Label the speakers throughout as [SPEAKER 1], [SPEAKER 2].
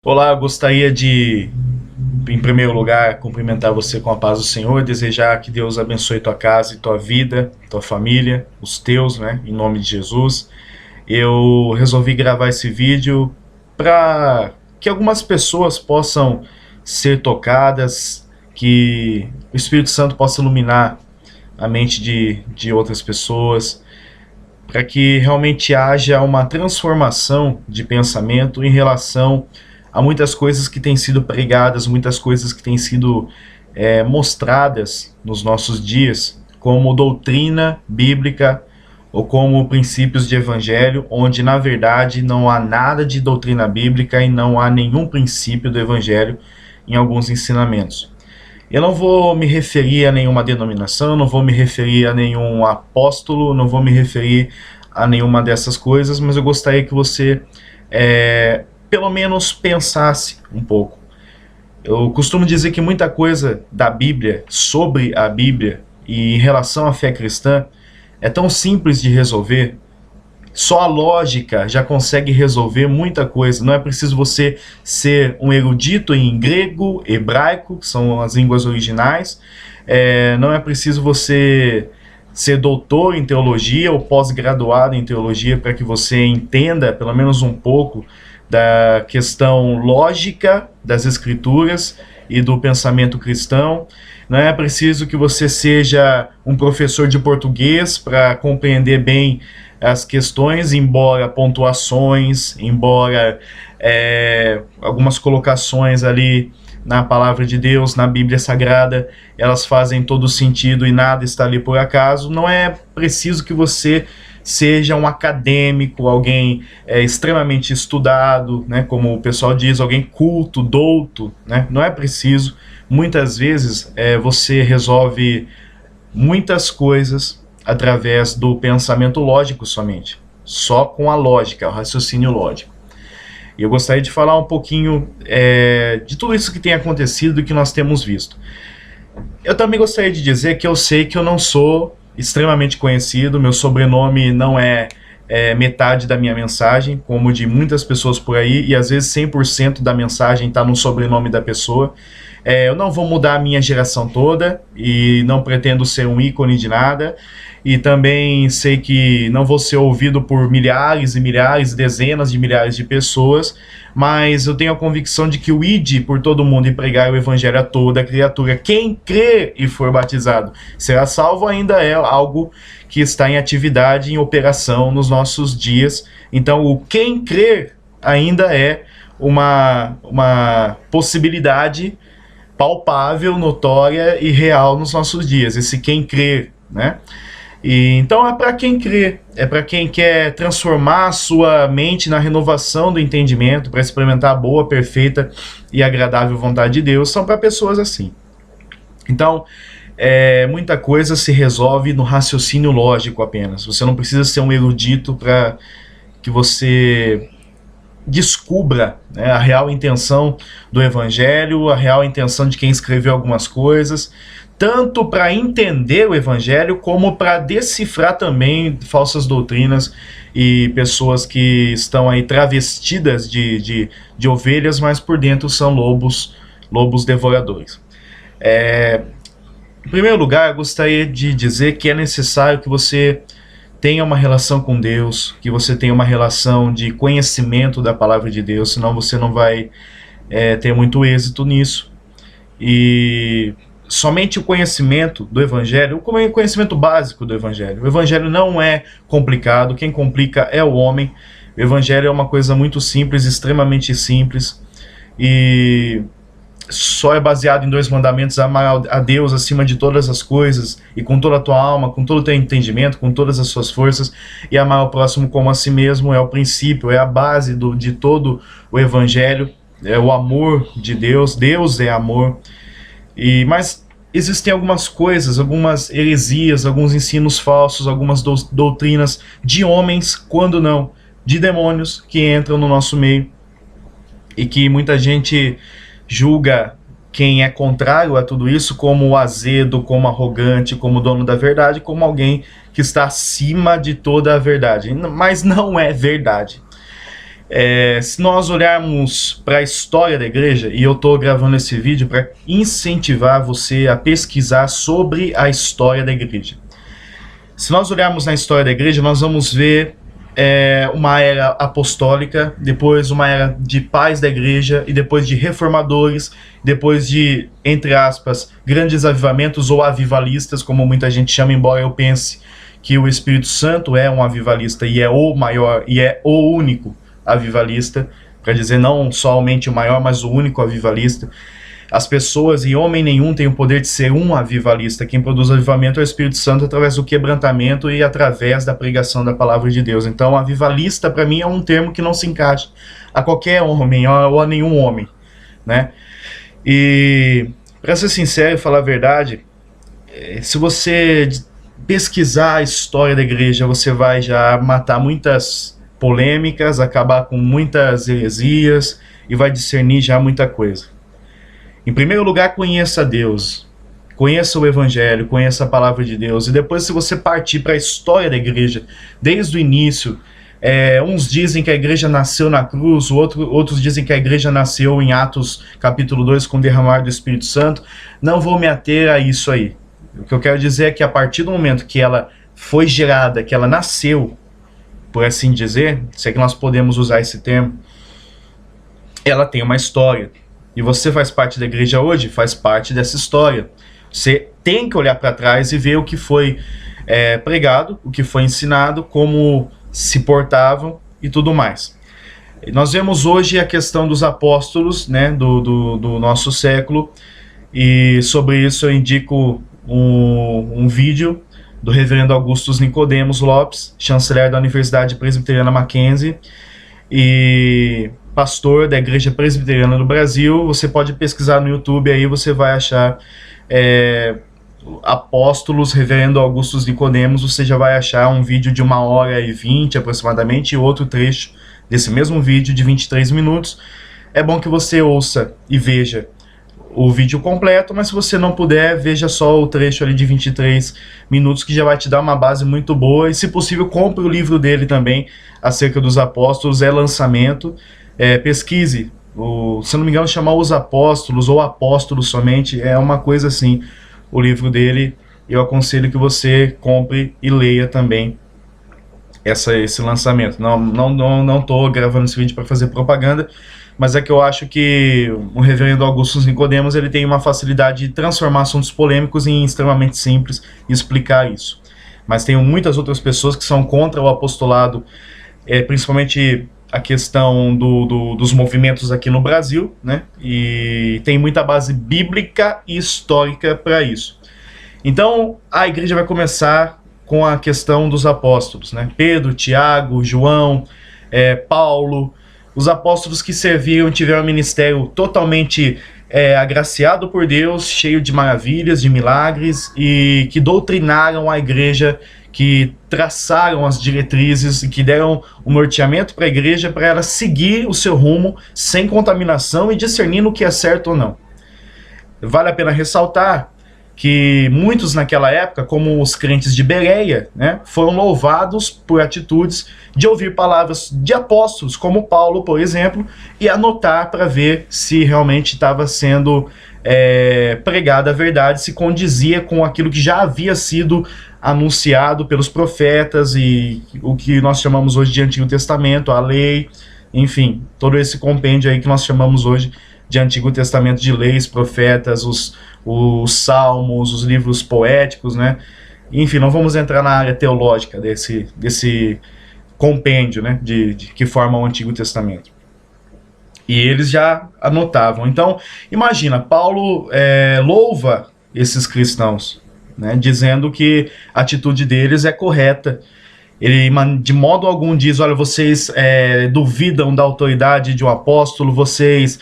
[SPEAKER 1] Olá, eu gostaria de, em primeiro lugar, cumprimentar você com a paz do Senhor, desejar que Deus abençoe tua casa e tua vida, tua família, os teus, né, em nome de Jesus. Eu resolvi gravar esse vídeo para que algumas pessoas possam ser tocadas, que o Espírito Santo possa iluminar a mente de outras pessoas, para que realmente haja uma transformação de pensamento em relação a muitas coisas que têm sido pregadas, muitas coisas que têm sido mostradas nos nossos dias, como doutrina bíblica ou como princípios de evangelho, onde na verdade não há nada de doutrina bíblica e não há nenhum princípio do evangelho em alguns ensinamentos. Eu não vou me referir a nenhuma denominação, não vou me referir a nenhum apóstolo, não vou me referir a nenhuma dessas coisas, mas eu gostaria que você pelo menos pensasse um pouco. Eu costumo dizer que muita coisa da Bíblia, sobre a Bíblia e em relação à fé cristã, é tão simples de resolver. Só a lógica já consegue resolver muita coisa. Não é preciso você ser um erudito em grego, hebraico, que são as línguas originais. Não é preciso você ser doutor em teologia ou pós-graduado em teologia para que você entenda pelo menos um pouco da questão lógica das escrituras e do pensamento cristão. Não é preciso que você seja um professor de português para compreender bem as questões, embora pontuações, embora algumas colocações ali na palavra de Deus, na Bíblia Sagrada, elas fazem todo sentido e nada está ali por acaso. Não é preciso que você seja um acadêmico, alguém extremamente estudado, né, como o pessoal diz, alguém culto, douto, né? Não é preciso. Muitas vezes você resolve muitas coisas através do pensamento lógico somente, só com a lógica, o raciocínio lógico. E eu gostaria de falar um pouquinho de tudo isso que tem acontecido e que nós temos visto. Eu também gostaria de dizer que eu sei que eu não sou extremamente conhecido, meu sobrenome não é metade da minha mensagem, como de muitas pessoas por aí, e às vezes 100% da mensagem está no sobrenome da pessoa. Eu não vou mudar a minha geração toda e não pretendo ser um ícone de nada, e também sei que não vou ser ouvido por milhares e milhares, dezenas de milhares de pessoas, mas eu tenho a convicção de que o ide por todo mundo e pregar o evangelho a toda criatura, quem crer e for batizado será salvo, ainda é algo que está em atividade, em operação nos nossos dias. Então o quem crer ainda é uma possibilidade palpável, notória e real nos nossos dias, esse quem crer, né? E então é para quem crê, é para quem quer transformar a sua mente na renovação do entendimento, para experimentar a boa, perfeita e agradável vontade de Deus. São para pessoas assim. Então, muita coisa se resolve no raciocínio lógico apenas. Você não precisa ser um erudito para que você descubra, né, a real intenção do evangelho, a real intenção de quem escreveu algumas coisas, tanto para entender o evangelho como para decifrar também falsas doutrinas e pessoas que estão aí travestidas de ovelhas, mas por dentro são lobos devoradores. Em primeiro lugar, eu gostaria de dizer que é necessário que você tenha uma relação com Deus, que você tenha uma relação de conhecimento da palavra de Deus, senão você não vai ter muito êxito nisso. E somente o conhecimento do evangelho, o conhecimento básico do evangelho. O evangelho não é complicado, quem complica é o homem. O evangelho é uma coisa muito simples, extremamente simples, e só é baseado em 2 mandamentos: amar a Deus acima de todas as coisas e com toda a tua alma, com todo o teu entendimento, com todas as suas forças, e amar o próximo como a si mesmo. É o princípio, é a base de todo o evangelho, é o amor de Deus. Deus é amor. Mas existem algumas coisas, algumas heresias, alguns ensinos falsos, algumas doutrinas de homens, quando não de demônios, que entram no nosso meio e que muita gente julga quem é contrário a tudo isso como azedo, como arrogante, como dono da verdade, como alguém que está acima de toda a verdade. Mas não é verdade. Se nós olharmos para a história da igreja, e eu estou gravando esse vídeo para incentivar você a pesquisar sobre a história da igreja. Se nós olharmos na história da igreja, nós vamos ver uma era apostólica, depois uma era de pais da igreja, e depois de reformadores, depois de, entre aspas, grandes avivamentos ou avivalistas, como muita gente chama, embora eu pense que o Espírito Santo é um avivalista e é o maior e é o único avivalista, para dizer não somente o maior, mas o único avivalista. As pessoas, e homem nenhum tem o poder de ser um avivalista. Quem produz avivamento é o Espírito Santo através do quebrantamento e através da pregação da palavra de Deus. Então, avivalista, para mim, é um termo que não se encaixa a qualquer homem ou a nenhum homem, né? E, para ser sincero e falar a verdade, se você pesquisar a história da igreja, você vai já matar muitas polêmicas, acabar com muitas heresias e vai discernir já muita coisa. Em primeiro lugar, conheça Deus, conheça o Evangelho, conheça a Palavra de Deus, e depois, se você partir para a história da igreja, desde o início, uns dizem que a igreja nasceu na cruz, outros dizem que a igreja nasceu em Atos capítulo 2 com o derramar do Espírito Santo. Não vou me ater a isso aí. O que eu quero dizer é que a partir do momento que ela foi gerada, que ela nasceu, por assim dizer, se é que nós podemos usar esse termo, ela tem uma história. E você faz parte da igreja hoje, faz parte dessa história. Você tem que olhar para trás e ver o que foi pregado, o que foi ensinado, como se portavam e tudo mais. E nós vemos hoje a questão dos apóstolos, né, do nosso século, e sobre isso eu indico um vídeo do reverendo Augustus Nicodemos Lopes, chanceler da Universidade Presbiteriana Mackenzie e pastor da Igreja Presbiteriana do Brasil. Você pode pesquisar no YouTube, aí você vai achar apóstolos, reverendo Augustus Nicodemos, você já vai achar um vídeo de 1h20 aproximadamente, e outro trecho desse mesmo vídeo de 23 minutos. É bom que você ouça e veja o vídeo completo, mas se você não puder, veja só o trecho ali de 23 minutos, que já vai te dar uma base muito boa, e se possível, compre o livro dele também, acerca dos apóstolos, é lançamento. Pesquise, se não me engano, chamar Os Apóstolos, ou Apóstolos somente, é uma coisa assim, o livro dele. Eu aconselho que você compre e leia também esse lançamento. Não tô gravando esse vídeo para fazer propaganda, mas é que eu acho que o reverendo Augustus Nicodemos, ele tem uma facilidade de transformar assuntos polêmicos em extremamente simples e explicar isso. Mas tem muitas outras pessoas que são contra o apostolado, principalmente a questão dos movimentos aqui no Brasil, né? E tem muita base bíblica e histórica para isso. Então, a igreja vai começar com a questão dos apóstolos, né? Pedro, Tiago, João, Paulo. Os apóstolos que serviram tiveram um ministério totalmente agraciado por Deus, cheio de maravilhas, de milagres, e que doutrinaram a igreja, que traçaram as diretrizes e que deram um norteamento para a igreja, para ela seguir o seu rumo sem contaminação e discernindo o que é certo ou não. Vale a pena ressaltar que muitos naquela época, como os crentes de Bereia, né, foram louvados por atitudes de ouvir palavras de apóstolos, como Paulo, por exemplo, e anotar para ver se realmente estava sendo pregada a verdade, se condizia com aquilo que já havia sido anunciado pelos profetas e o que nós chamamos hoje de Antigo Testamento, a lei, enfim, todo esse compêndio aí que nós chamamos hoje de Antigo Testamento, de leis, profetas, os salmos, os livros poéticos, né? Enfim, não vamos entrar na área teológica desse compêndio, né, que forma o Antigo Testamento. E eles já anotavam. Então, imagina, Paulo louva esses cristãos, né, dizendo que a atitude deles é correta. Ele de modo algum diz, olha, vocês duvidam da autoridade de um apóstolo, vocês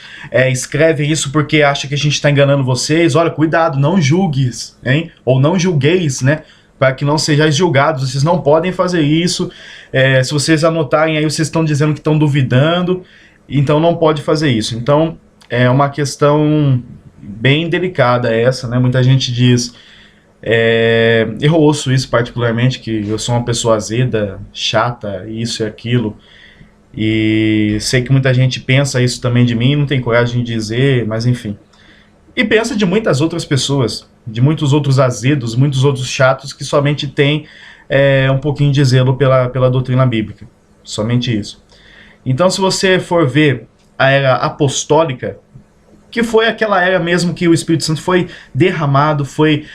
[SPEAKER 1] escrevem isso porque acham que a gente está enganando vocês, olha, cuidado, não julgues, hein? Ou não julgueis, né? Para que não sejais julgados, vocês não podem fazer isso, se vocês anotarem aí, vocês estão dizendo que estão duvidando, então não pode fazer isso. Então, é uma questão bem delicada essa, né? Muita gente diz... eu ouço isso particularmente, que eu sou uma pessoa azeda, chata, isso e aquilo, E sei que muita gente pensa isso também de mim, não tem coragem de dizer, mas enfim. E pensa de muitas outras pessoas, de muitos outros azedos, muitos outros chatos que somente têm um pouquinho de zelo pela doutrina bíblica. Somente isso. Então, se você for ver a era apostólica, que foi aquela era mesmo que o Espírito Santo foi derramado, foi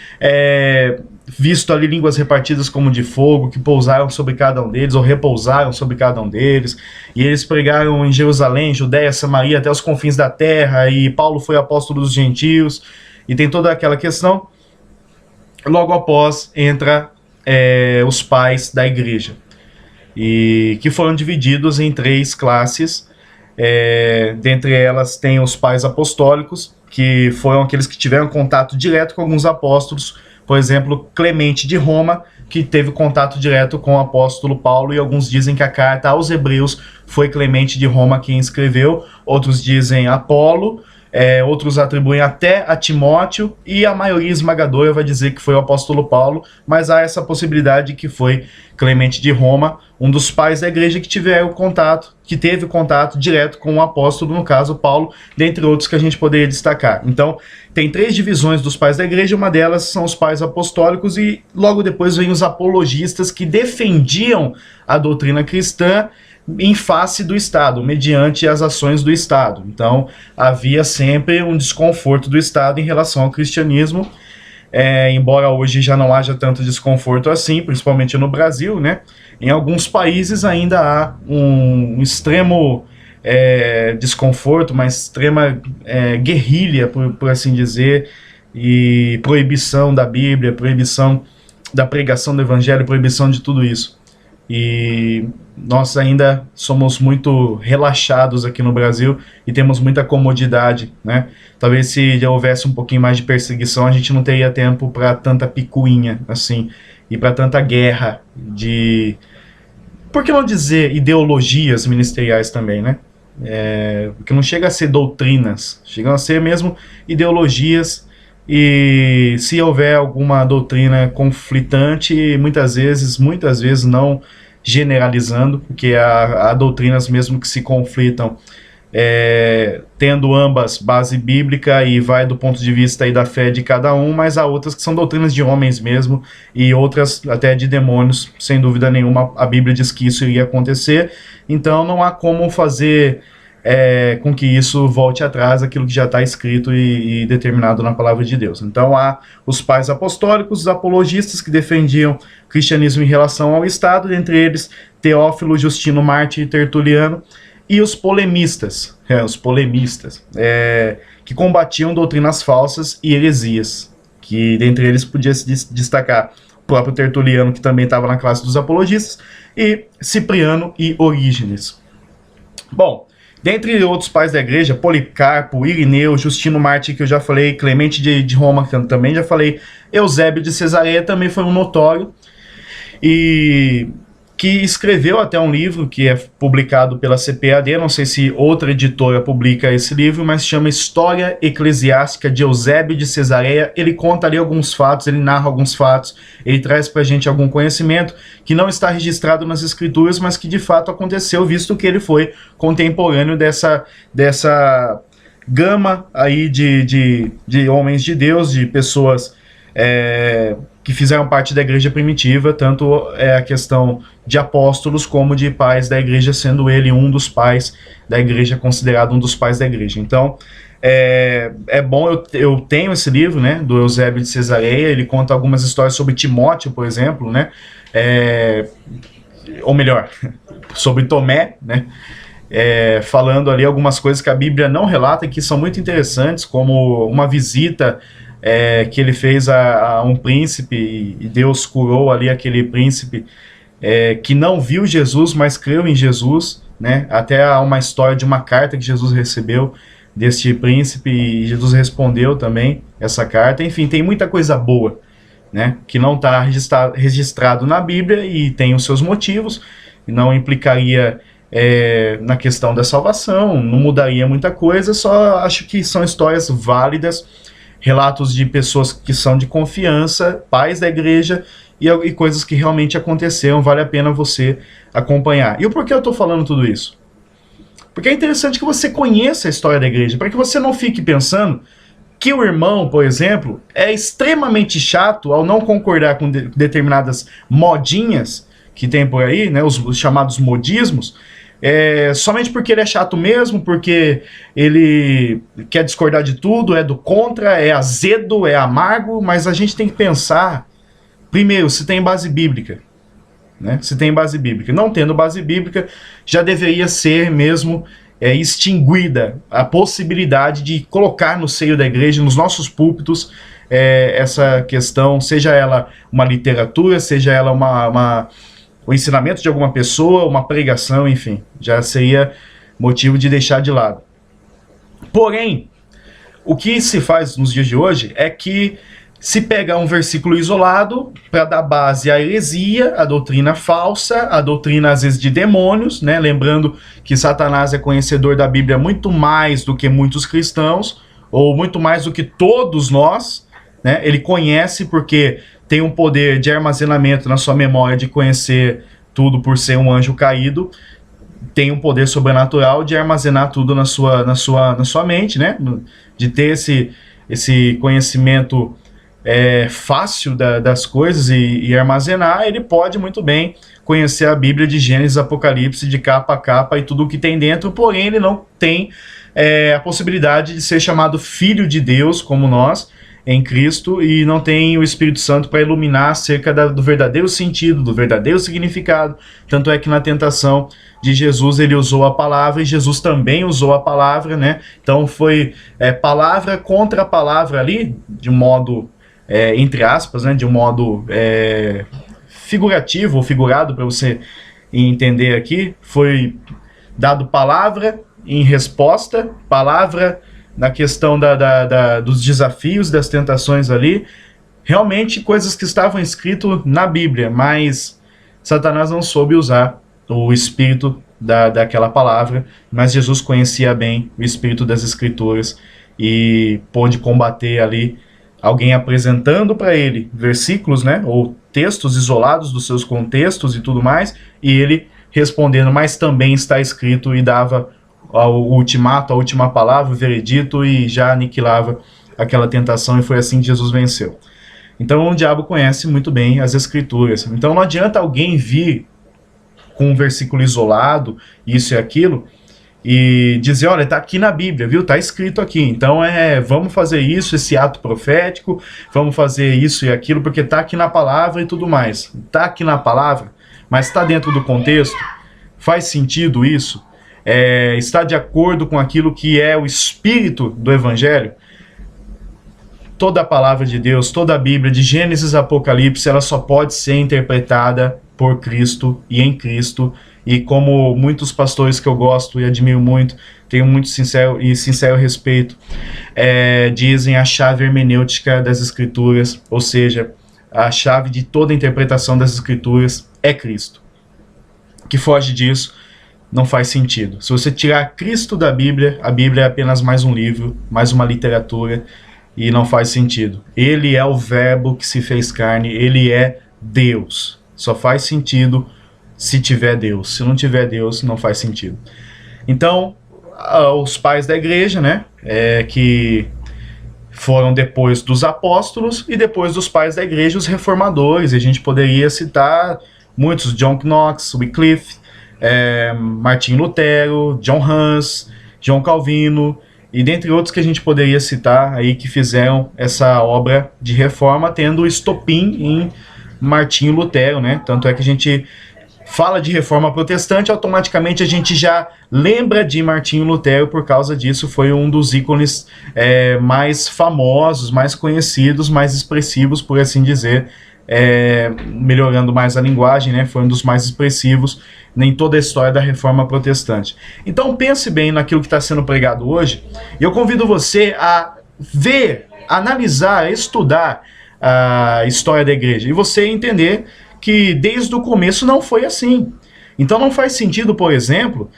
[SPEAKER 1] visto ali línguas repartidas como de fogo, que pousaram sobre cada um deles, ou repousaram sobre cada um deles, e eles pregaram em Jerusalém, Judéia, Samaria, até os confins da terra, e Paulo foi apóstolo dos gentios, e tem toda aquela questão. Logo após entra os pais da igreja, e que foram divididos em 3 classes. Dentre elas tem os pais apostólicos, que foram aqueles que tiveram contato direto com alguns apóstolos, por exemplo, Clemente de Roma, que teve contato direto com o apóstolo Paulo, e alguns dizem que a carta aos Hebreus foi Clemente de Roma quem escreveu, outros dizem Apolo, outros atribuem até a Timóteo, e a maioria esmagadora vai dizer que foi o apóstolo Paulo, mas há essa possibilidade que foi Clemente de Roma, um dos pais da igreja que teve contato direto com o apóstolo, no caso Paulo, dentre outros que a gente poderia destacar. Então, tem 3 divisões dos pais da igreja, uma delas são os pais apostólicos, e logo depois vem os apologistas, que defendiam a doutrina cristã em face do Estado, mediante as ações do Estado. Então, havia sempre um desconforto do Estado em relação ao cristianismo, embora hoje já não haja tanto desconforto assim, principalmente no Brasil, né? Em alguns países ainda há um extremo desconforto, uma extrema guerrilha, por assim dizer, e proibição da Bíblia, proibição da pregação do Evangelho, proibição de tudo isso. E nós ainda somos muito relaxados aqui no Brasil e temos muita comodidade, né? Talvez se já houvesse um pouquinho mais de perseguição, a gente não teria tempo para tanta picuinha, assim, e para tanta guerra de... Por que não dizer ideologias ministeriais também, né? Porque não chega a ser doutrinas, chegam a ser mesmo ideologias, e se houver alguma doutrina conflitante, muitas vezes não generalizando, porque há doutrinas mesmo que se conflitam, tendo ambas base bíblica e vai do ponto de vista aí da fé de cada um, mas há outras que são doutrinas de homens mesmo, e outras até de demônios, sem dúvida nenhuma. A Bíblia diz que isso iria acontecer, então não há como fazer com que isso volte atrás aquilo que já está escrito e determinado na palavra de Deus. Então há os pais apostólicos, os apologistas, que defendiam o cristianismo em relação ao Estado, dentre eles Teófilo, Justino Mártir e Tertuliano, e os polemistas, que combatiam doutrinas falsas e heresias, que dentre eles podia se destacar o próprio Tertuliano, que também estava na classe dos apologistas, e Cipriano e Orígenes. Bom, dentre outros pais da igreja, Policarpo, Irineu, Justino Mártir, que eu já falei, Clemente de Roma, que eu também já falei, Eusébio de Cesareia também foi um notório, e que escreveu até um livro que é publicado pela CPAD, não sei se outra editora publica esse livro, mas chama História Eclesiástica de Eusébio de Cesareia. Ele conta ali alguns fatos, ele narra alguns fatos, ele traz pra gente algum conhecimento que não está registrado nas escrituras, mas que de fato aconteceu, visto que ele foi contemporâneo dessa gama aí de homens de Deus, de pessoas que fizeram parte da igreja primitiva, tanto a questão de apóstolos como de pais da igreja, sendo ele um dos pais da igreja, considerado um dos pais da igreja. Então, bom, eu tenho esse livro, né, do Eusébio de Cesareia. Ele conta algumas histórias sobre Timóteo, por exemplo, né, ou melhor, sobre Tomé, né, falando ali algumas coisas que a Bíblia não relata e que são muito interessantes, como uma visita que ele fez a um príncipe, e Deus curou ali aquele príncipe que não viu Jesus, mas creu em Jesus, né? Até há uma história de uma carta que Jesus recebeu deste príncipe, e Jesus respondeu também essa carta. Enfim, tem muita coisa boa, né, que não está registrado na Bíblia, e tem os seus motivos, e não implicaria na questão da salvação, não mudaria muita coisa, só acho que são histórias válidas, relatos de pessoas que são de confiança, pais da igreja, e coisas que realmente aconteceram, vale a pena você acompanhar. E o porquê eu estou falando tudo isso? Porque é interessante que você conheça a história da igreja, para que você não fique pensando que o irmão, por exemplo, é extremamente chato ao não concordar com determinadas modinhas que tem por aí, né, os chamados modismos, somente porque ele é chato mesmo, porque ele quer discordar de tudo, é do contra, é azedo, é amargo, mas a gente tem que pensar, primeiro, se tem base bíblica. Né? Se tem base bíblica. Não tendo base bíblica, já deveria ser mesmo extinguida a possibilidade de colocar no seio da igreja, nos nossos púlpitos, essa questão, seja ela uma literatura, seja ela o ensinamento de alguma pessoa, uma pregação, enfim, já seria motivo de deixar de lado. Porém, o que se faz nos dias de hoje é que se pega um versículo isolado para dar base à heresia, à doutrina falsa, à doutrina às vezes de demônios, né? Lembrando que Satanás é conhecedor da Bíblia muito mais do que muitos cristãos, ou muito mais do que todos nós, né? Ele conhece porque tem um poder de armazenamento na sua memória de conhecer tudo por ser um anjo caído, tem um poder sobrenatural de armazenar tudo na sua mente, né? De ter esse conhecimento fácil das coisas e armazenar. Ele pode muito bem conhecer a Bíblia de Gênesis, Apocalipse, de capa a capa e tudo o que tem dentro, porém ele não tem a possibilidade de ser chamado filho de Deus, como nós, em Cristo, e não tem o Espírito Santo para iluminar acerca do verdadeiro sentido, do verdadeiro significado. Tanto é que na tentação de Jesus ele usou a palavra, e Jesus também usou a palavra, né? Então foi palavra contra palavra ali, de um modo, entre aspas, né? De um modo figurativo ou figurado, para você entender aqui. Foi dado palavra em resposta, palavra na questão dos desafios, das tentações ali, realmente coisas que estavam escritas na Bíblia, mas Satanás não soube usar o espírito daquela palavra, mas Jesus conhecia bem o espírito das Escrituras e pôde combater ali alguém apresentando para ele versículos, né, ou textos isolados dos seus contextos e tudo mais, e ele respondendo, mas também está escrito, e dava o ultimato, a última palavra, o veredito, e já aniquilava aquela tentação, e foi assim que Jesus venceu. Então o diabo conhece muito bem as Escrituras. Então não adianta alguém vir com um versículo isolado, isso e aquilo, e dizer, olha, está aqui na Bíblia, viu? Está escrito aqui, então vamos fazer isso, esse ato profético, vamos fazer isso e aquilo, porque está aqui na palavra e tudo mais. Está aqui na palavra, mas está dentro do contexto? Faz sentido isso? Está de acordo com aquilo que é o espírito do Evangelho? Toda a palavra de Deus, toda a Bíblia, de Gênesis a Apocalipse, ela só pode ser interpretada por Cristo e em Cristo. E como muitos pastores que eu gosto e admiro muito, tenho muito sincero respeito, dizem, a chave hermenêutica das Escrituras, ou seja, a chave de toda a interpretação das Escrituras é Cristo. Que foge disso não faz sentido. Se você tirar Cristo da Bíblia, a Bíblia é apenas mais um livro, mais uma literatura, e não faz sentido. Ele é o verbo que se fez carne, ele é Deus. Só faz sentido se tiver Deus. Se não tiver Deus, não faz sentido. Então, os pais da igreja, né, que foram depois dos apóstolos, e depois dos pais da igreja, os reformadores. E a gente poderia citar muitos: John Knox, Wycliffe, Martim Lutero, John Hus, João Calvino, e dentre outros que a gente poderia citar aí, que fizeram essa obra de reforma, tendo o estopim em Martim Lutero, né? Tanto é que a gente fala de reforma protestante, automaticamente a gente já lembra de Martinho Lutero. Por causa disso, foi um dos ícones mais famosos, mais conhecidos, mais expressivos, por assim dizer, melhorando mais a linguagem, né? Foi um dos mais expressivos em toda a história da reforma protestante. Então pense bem naquilo que está sendo pregado hoje, e eu convido você a ver, analisar, estudar a história da igreja, e você entender que desde o começo não foi assim. Então não faz sentido, por exemplo,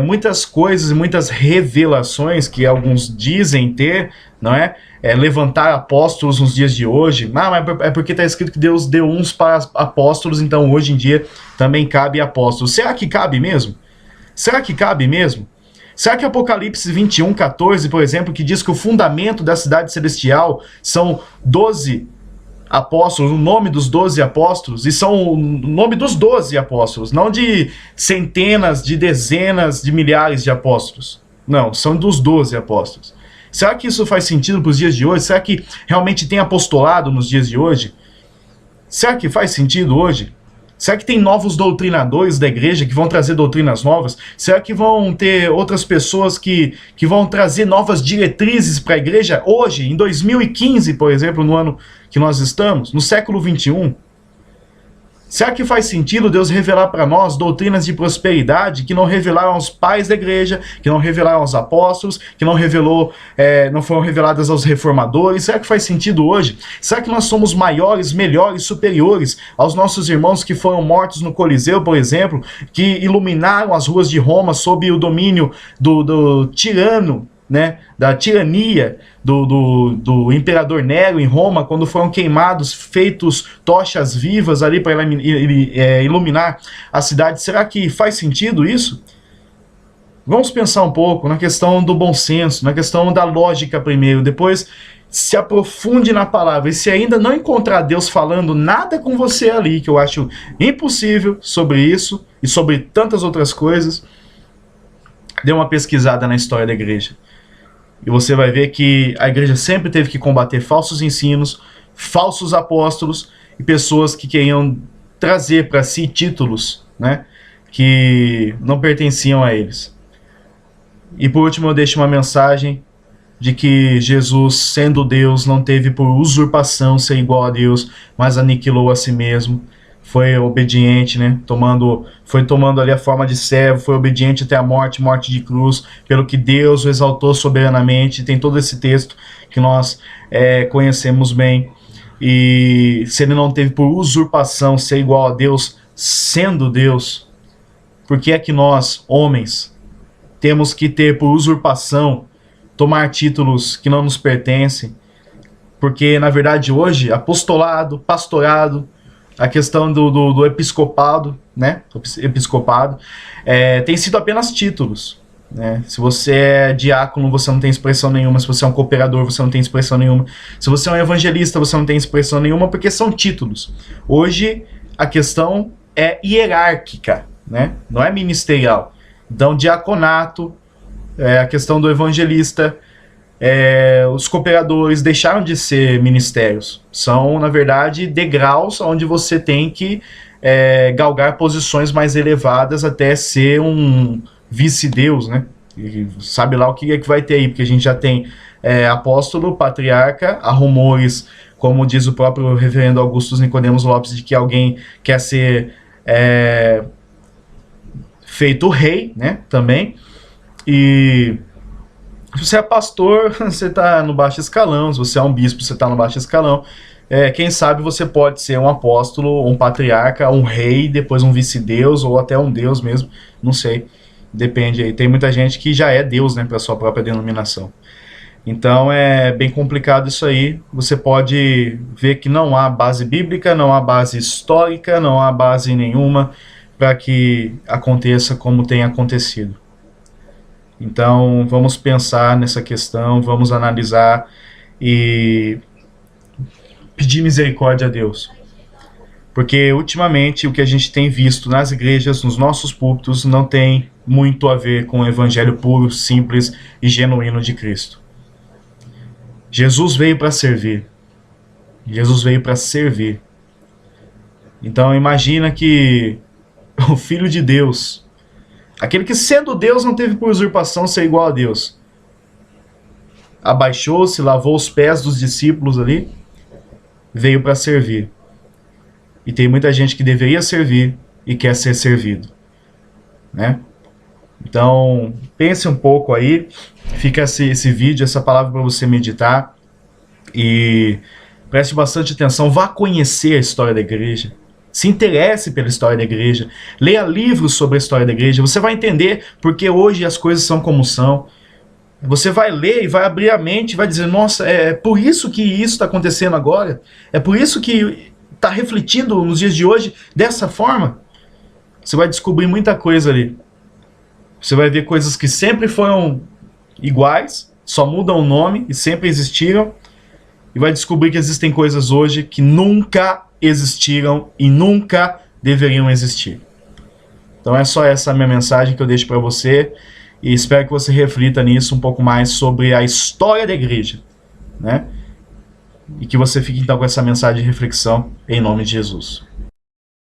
[SPEAKER 1] muitas coisas, muitas revelações que alguns dizem ter, não é? Levantar apóstolos nos dias de hoje. Mas é porque está escrito que Deus deu uns para apóstolos, então hoje em dia também cabe apóstolos. Será que cabe mesmo? Será que cabe mesmo? Será que Apocalipse 21:14, por exemplo, que diz que o fundamento da cidade celestial são 12 apóstolos, o nome dos 12 apóstolos, e são o nome dos 12 apóstolos, não de centenas, de dezenas, de milhares de apóstolos. Não, são dos 12 apóstolos. Será que isso faz sentido para os dias de hoje? Será que realmente tem apostolado nos dias de hoje? Será que faz sentido hoje? Será que tem novos doutrinadores da igreja que vão trazer doutrinas novas? Será que vão ter outras pessoas que vão trazer novas diretrizes para a igreja hoje, em 2015, por exemplo, no ano que nós estamos, no século 21? Será que faz sentido Deus revelar para nós doutrinas de prosperidade que não revelaram aos pais da igreja, que não revelaram aos apóstolos, que não foram reveladas aos reformadores? Será que faz sentido hoje? Será que nós somos maiores, melhores, superiores aos nossos irmãos que foram mortos no Coliseu, por exemplo, que iluminaram as ruas de Roma sob o domínio do tirano, né, da tirania do imperador Nero em Roma, quando foram queimados, feitos tochas vivas ali para iluminar a cidade? Será que faz sentido isso? Vamos pensar um pouco na questão do bom senso, na questão da lógica primeiro, depois se aprofunde na palavra, e se ainda não encontrar Deus falando nada com você ali, que eu acho impossível sobre isso e sobre tantas outras coisas, dê uma pesquisada na história da igreja. E você vai ver que a igreja sempre teve que combater falsos ensinos, falsos apóstolos e pessoas que queriam trazer para si títulos, né, que não pertenciam a eles. E por último eu deixo uma mensagem de que Jesus, sendo Deus, não teve por usurpação ser igual a Deus, mas aniquilou a si mesmo. Foi obediente, né? Foi tomando ali a forma de servo, foi obediente até a morte, morte de cruz, pelo que Deus o exaltou soberanamente. Tem todo esse texto que nós conhecemos bem. E se ele não teve por usurpação ser igual a Deus, sendo Deus, por que é que nós, homens, temos que ter por usurpação, tomar títulos que não nos pertencem? Porque, na verdade, hoje, apostolado, pastorado, a questão do episcopado, né? Episcopado, tem sido apenas títulos, né? Se você é diácono, você não tem expressão nenhuma. Se você é um cooperador, você não tem expressão nenhuma. Se você é um evangelista, você não tem expressão nenhuma, porque são títulos. Hoje, a questão é hierárquica, né? Não é ministerial. Então, diaconato, a questão do evangelista, os cooperadores deixaram de ser ministérios. São, na verdade, degraus onde você tem que galgar posições mais elevadas até ser um vice-deus, né? E sabe lá o que é que vai ter aí, porque a gente já tem apóstolo, patriarca, há rumores, como diz o próprio reverendo Augusto Nicodemos Lopes, de que alguém quer ser feito rei, né? Também. E se você é pastor, você está no baixo escalão. Se você é um bispo, você está no baixo escalão. Quem sabe você pode ser um apóstolo, um patriarca, um rei, depois um vice-deus, ou até um deus mesmo, não sei. Depende aí. Tem muita gente que já é deus, né, para sua própria denominação. Então é bem complicado isso aí. Você pode ver que não há base bíblica, não há base histórica, não há base nenhuma para que aconteça como tem acontecido. Então, vamos pensar nessa questão, vamos analisar e pedir misericórdia a Deus. Porque, ultimamente, o que a gente tem visto nas igrejas, nos nossos púlpitos, não tem muito a ver com o evangelho puro, simples e genuíno de Cristo. Jesus veio para servir. Jesus veio para servir. Então, imagina que o Filho de Deus, aquele que, sendo Deus, não teve por usurpação ser igual a Deus, abaixou-se, lavou os pés dos discípulos ali, veio para servir. E tem muita gente que deveria servir e quer ser servido, né? Então, pense um pouco aí, fica esse vídeo, essa palavra para você meditar, e preste bastante atenção, vá conhecer a história da igreja. Se interesse pela história da igreja, leia livros sobre a história da igreja, você vai entender porque hoje as coisas são como são. Você vai ler e vai abrir a mente, vai dizer, nossa, é por isso que isso está acontecendo agora? É por isso que está refletindo nos dias de hoje dessa forma? Você vai descobrir muita coisa ali. Você vai ver coisas que sempre foram iguais, só mudam o nome e sempre existiram, e vai descobrir que existem coisas hoje que nunca existiram e nunca deveriam existir. Então é só essa a minha mensagem que eu deixo para você, e espero que você reflita nisso um pouco mais sobre a história da igreja, né? E que você fique então com essa mensagem de reflexão em nome de Jesus.